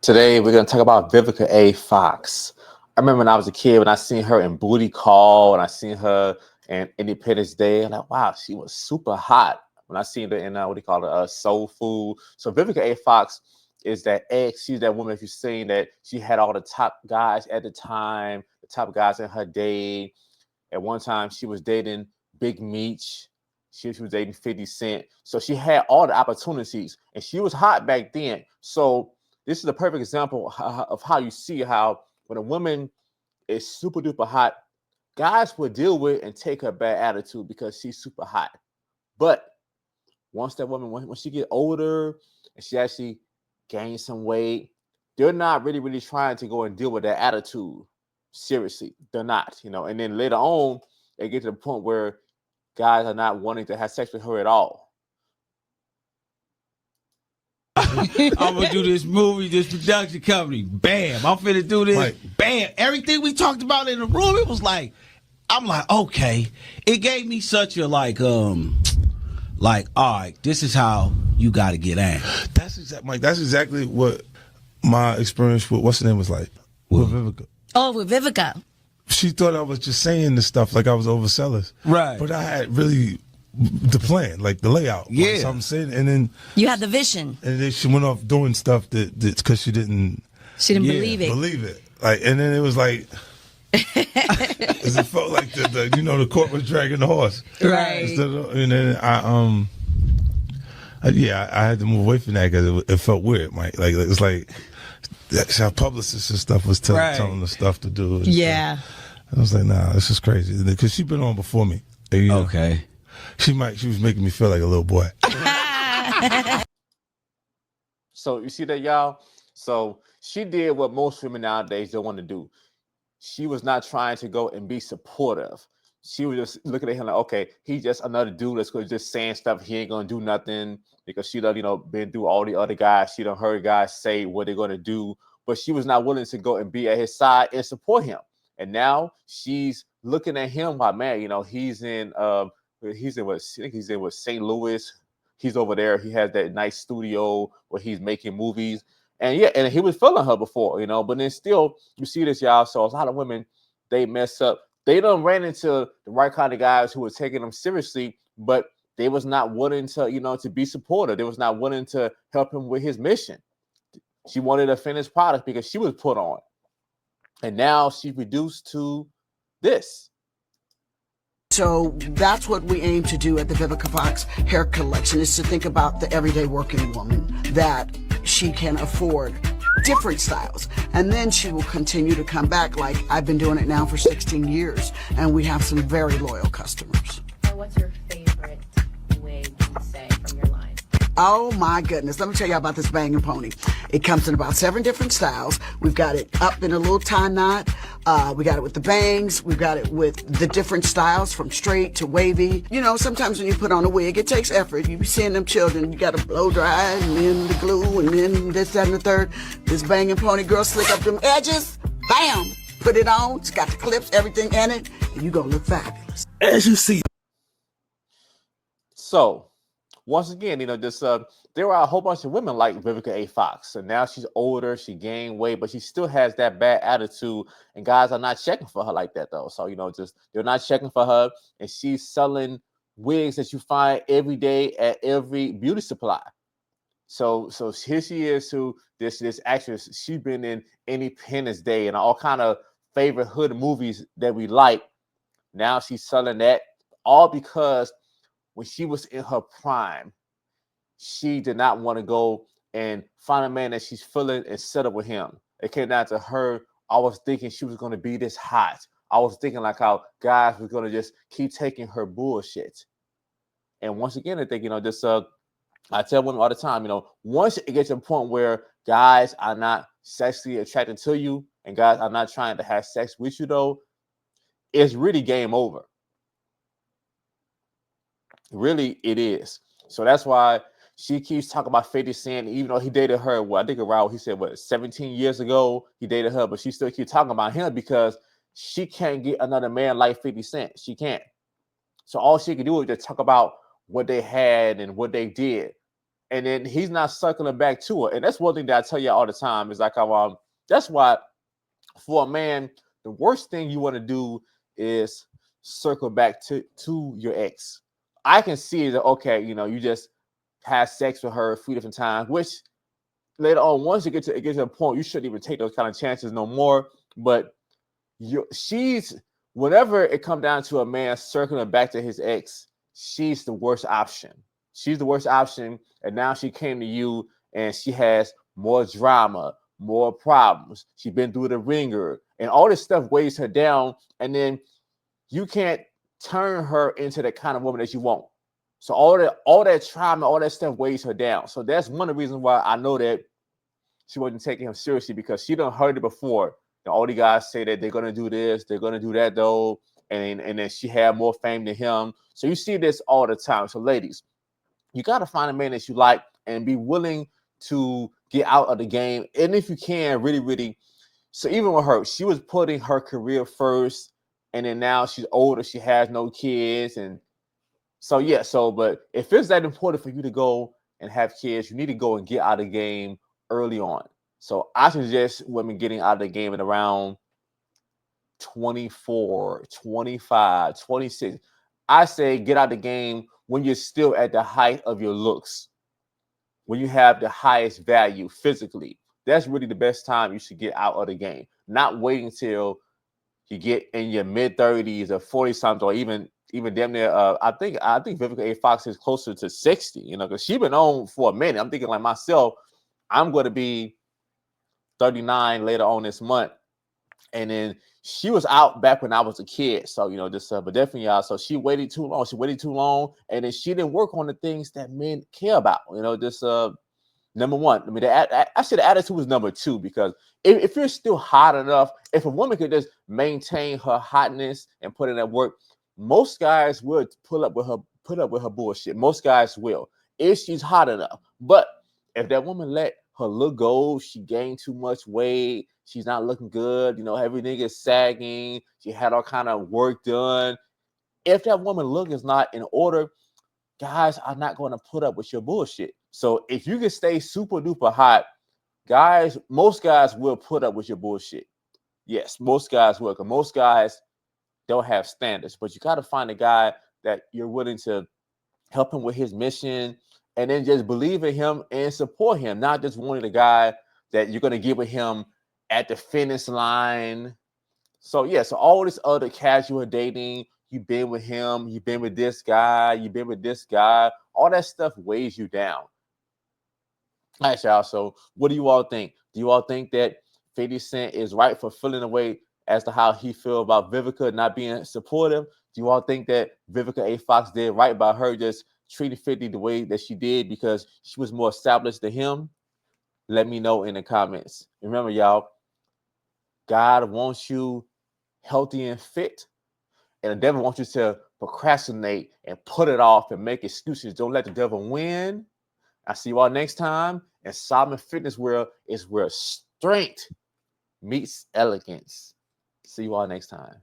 Today we're gonna talk about Vivica Fox. I remember when I was a kid when I seen her in Booty Call and I seen her in Independence Day. I'm like, wow, she was super hot. When I seen her in what do you call it, Soul Food. So Vivica Fox is that ex. She's that woman. If you've seen that, she had all the top guys at the time, the top guys in her day. At one time, she was dating Big Meech. She was dating 50 Cent. So she had all the opportunities, and she was hot back then. So this is a perfect example of how you see how when a woman is super duper hot, guys will deal with and take her bad attitude because she's super hot. But once that woman, when she get older and she actually gains some weight, they're not really trying to go and deal with that attitude. Seriously, they're not, And then later on, they get to the point where guys are not wanting to have sex with her at all. I'm gonna do this movie, this production company. Bam, I'm finna do this. Right. Bam, everything we talked about in the room, it was like, I'm like, okay. It gave me such a all right, this is how you got to get at. Mike. That's exactly what my experience with what's the name was like with Vivica. Oh, with Vivica. She thought I was just saying this stuff like I was overzealous, right? But I had really the plan, like the layout. Yeah, like, so I'm saying, and then you had the vision, and then she went off doing stuff that because she didn't believe it. Believe it, like, and then it was like. It felt like the court was dragging the horse, right? And then I had to move away from that because it felt weird, Mike. Like it's like our publicists and stuff was telling the stuff to do. Yeah, I was like, nah, this is crazy because she'd been on before me. And, okay, she was making me feel like a little boy. So you see that, y'all? So she did what most women nowadays don't want to do. She was not trying to go and be supportive. She was just looking at him like, okay, he's just another dude that's just saying stuff. He ain't gonna do nothing because she done, been through all the other guys. She done heard guys say what they're gonna do, but she was not willing to go and be at his side and support him. And now she's looking at him like, man, he's in what I think he's in St. Louis. He's over there. He has that nice studio where he's making movies. And yeah, and he was feeling her before, but then still, you see this, y'all. So a lot of women, they mess up. They done ran into the right kind of guys who were taking them seriously, but they was not willing to, to be supportive. They was not willing to help him with his mission. She wanted a finished product because she was put on. And now she's reduced to this. So that's what we aim to do at the Vivica Fox hair collection, is to think about the everyday working woman, that she can afford different styles. And then she will continue to come back. Like, I've been doing it now for 16 years, and we have some very loyal customers. So what's your favorite wig, you say, from your line? Oh my goodness. Let me tell you about this banging pony. It comes in about 7 different styles. We've got it up in a little tie knot. We got it with the bangs. We've got it with the different styles from straight to wavy. Sometimes when you put on a wig, it takes effort. You be seeing them children, you got to blow dry and then the glue and then this, that, and the third. This banging pony girl slick up them edges. Bam! Put it on. It's got the clips, everything in it. And you're going to look fabulous. As you see. So, once again, there are a whole bunch of women like Vivica Fox. And now she's older, she gained weight, but she still has that bad attitude. And guys are not checking for her like that, though. So, they're not checking for her. And she's selling wigs that you find every day at every beauty supply. So here she is, this actress. She's been in Independence Day and all kind of favorite hood movies that we like. Now she's selling that, all because when she was in her prime, she did not want to go and find a man that she's feeling and settle with him. It came down to her. I was thinking she was going to be this hot. I was thinking like how guys were going to just keep taking her bullshit. And once again, I think, I tell women all the time, once it gets to a point where guys are not sexually attracted to you and guys are not trying to have sex with you, though, it's really game over. Really, it is. So that's why she keeps talking about 50 Cent, even though he dated her, I think around, he said, 17 years ago, he dated her, but she still keeps talking about him because she can't get another man like 50 Cent. She can't. So all she can do is just talk about what they had and what they did. and then he's not circling back to her. And that's one thing that I tell you all the time is like, that's why for a man, the worst thing you want to do is circle back to your ex. I can see that, okay, you just had sex with her 3 different times, which later on, once it gets to a point, you shouldn't even take those kind of chances no more. But whenever it comes down to a man circling back to his ex, she's the worst option. She's the worst option. And now she came to you and she has more drama, more problems. She's been through the ringer and all this stuff weighs her down. And then you can't turn her into the kind of woman that you want. So all that trauma, all that stuff weighs her down. So that's one of the reasons why I know that she wasn't taking him seriously, because she done heard it before. All the guys say that they're gonna do this, they're gonna do that though, and then she had more fame than him. So you see this all the time. So ladies, you gotta find a man that you like and be willing to get out of the game. And if you can, really, really. So even with her, she was putting her career first, and then now she's older, she has no kids, and so yeah. So, but if it's that important for you to go and have kids, you need to go and get out of the game early on. So I suggest women getting out of the game at around 24, 25, 26. I say get out of the game when you're still at the height of your looks, when you have the highest value physically. That's really the best time you should get out of the game. Not waiting till you get in your mid-30s or 40-something, or even damn near. I think Vivica A. Fox is closer to 60. Because she's been on for a minute. I'm thinking like myself, I'm going to be 39 later on this month, and then she was out back when I was a kid. So but definitely, y'all. So she waited too long. And then she didn't work on the things that men care about. Number one. I mean, I said the attitude was number two, because if you're still hot enough, if a woman could just maintain her hotness and put in that work, most guys would put up with her bullshit. Most guys will, if she's hot enough. But if that woman let her look go, she gained too much weight, she's not looking good, everything is sagging, she had all kind of work done. If that woman look is not in order, guys are not going to put up with your bullshit. So if you can stay super duper hot, most guys will put up with your bullshit. Yes, most guys will, because most guys don't have standards. But you got to find a guy that you're willing to help him with his mission, and then just believe in him and support him, not just wanting a guy that you're going to get with him at the finish line. So yeah, so all this other casual dating, you've been with him, you've been with this guy, all that stuff weighs you down. All right, y'all. So what do you all think? Do you all think that 50 Cent is right for feeling away as to how he feel about Vivica not being supportive? Do you all think that Vivica A. Fox did right by her just treating 50 the way that she did because she was more established than him? Let me know in the comments. Remember, y'all, God wants you healthy and fit, and the devil wants you to procrastinate and put it off and make excuses. Don't let the devil win. I'll see you all next time. And Solomon Fitness World is where strength meets elegance. See you all next time.